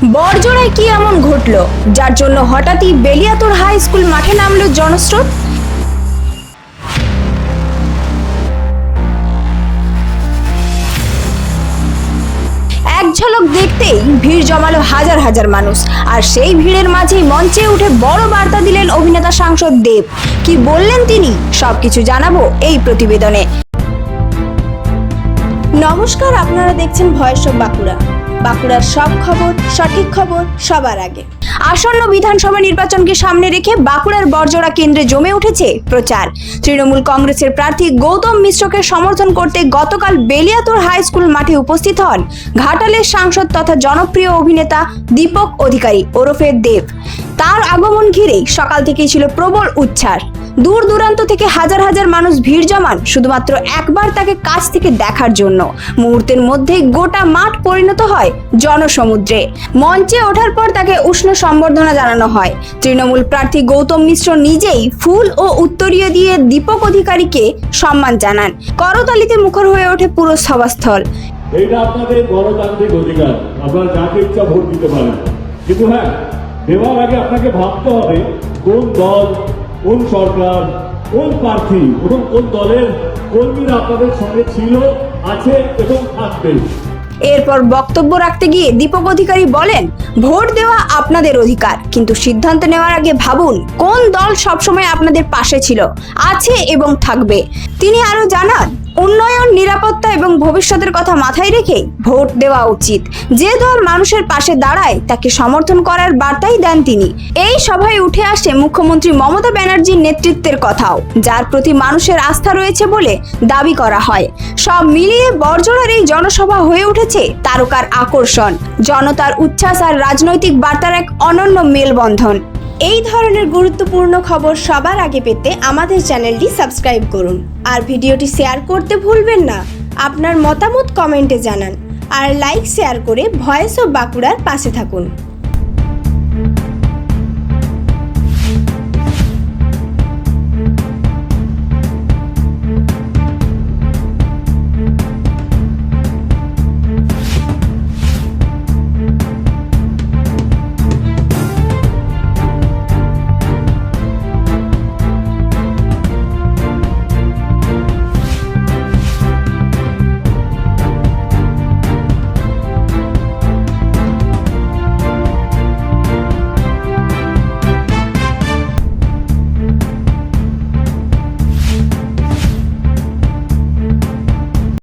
বড়জোড়ায় কি এমন ঘটলো যার জন্য হঠাৎই বেলিয়াতোড় হাই স্কুল মাঠে নামলো জনস্রোত? এক ঝলক দেখতেই ভিড় জমালো হাজার হাজার মানুষ, আর সেই ভিড়ের মাঝেই মঞ্চে উঠে বড় বার্তা দিলেন অভিনেতা সাংসদ দেব। কি বললেন তিনি, সবকিছু জানাবো এই প্রতিবেদনে। নমস্কার, আপনারা দেখছেন ভয়েস অফ বাঁকুড়া। বাঁকুড়ার সব খবর, সঠিক খবর সবার আগে। আসন্ন বিধানসভা নির্বাচনকে সামনে রেখে বাঁকুড়ার বড়জোড়া কেন্দ্রে জমে উঠেছে প্রচার। তৃণমূল কংগ্রেসের প্রার্থী গৌতম মিশ্রকে সমর্থন করতে গতকাল বেলিয়াতোড় হাই স্কুল মাঠে উপস্থিত হন ঘাটালের সাংসদ তথা জনপ্রিয় অভিনেতা দীপক অধিকারী ওরফে দেব। তার আগমন ঘিরেই সকাল থেকেই ছিল প্রবল উচ্ছ্বাস। দূর দূরান্ত থেকে হাজার হাজার মানুষ ভিড় জমান শুধুমাত্র একবার তাকে কাছ থেকে দেখার জন্য। মুহূর্তের মধ্যেই গোটা মাঠ পরিণত হয় জনসমুদ্রে। মঞ্চে ওঠার পর তাকে উষ্ণ সম্বর্ধনা জানানো হয়। তৃণমূল প্রার্থী গৌতম মিশ্র নিজেই ফুল ও উত্তরীয় দিয়ে দীপক অধিকারীকে সম্মান জানান। করতালিতে মুখর হয়ে ওঠে পুরো সভাস্থল। এইটা আপনাদের গণতান্ত্রিক অধিকার, আপনারা যাকে ইচ্ছা ভোট দিতে পারেন, কিন্তু হ্যাঁ, দেওয়ার আগে আপনাকে ভাবতে হবে কোন দল, কোন সরকার, কোন প্রার্থী এবং কোন দলের কর্মীরা আপনাদের সঙ্গে ছিল, আছে এবং থাকবে। এরপর বক্তব্য রাখতে গিয়ে দীপক অধিকারী বলেন, ভোট দেওয়া আপনাদের অধিকার, কিন্তু সিদ্ধান্ত নেওয়ার আগে ভাবুন কোন দল সবসময় আপনাদের পাশে ছিল, আছে এবং থাকবে। তিনি আরো জানান, উন্নয়ন, নিরাপত্তা এবং ভবিষ্যতের কথা মাথায় রেখে ভোট দেওয়া উচিত। যে দল মানুষের পাশে দাঁড়ায় তাকে সমর্থন করার বার্তাই দেন তিনি। এই সভায় উঠে আসে মুখ্যমন্ত্রী মমতা ব্যানার্জির নেতৃত্বের কথাও, যার প্রতি মানুষের আস্থা রয়েছে বলে দাবি করা হয়। সব মিলিয়ে বড়জোড়ার এই জনসভা হয়ে উঠেছে তারকার আকর্ষণ, জনতার উচ্ছ্বাস আর রাজনৈতিক বার্তার এক অনন্য মেলবন্ধন। এই ধরনের গুরুত্বপূর্ণ খবর সবার আগে পেতে আমাদের চ্যানেলটি সাবস্ক্রাইব করুন আর ভিডিওটি শেয়ার করতে ভুলবেন না। আপনার মতামত কমেন্টে জানান আর লাইক শেয়ার করে ভয়েস অফ বাঁকুড়ার পাশে থাকুন।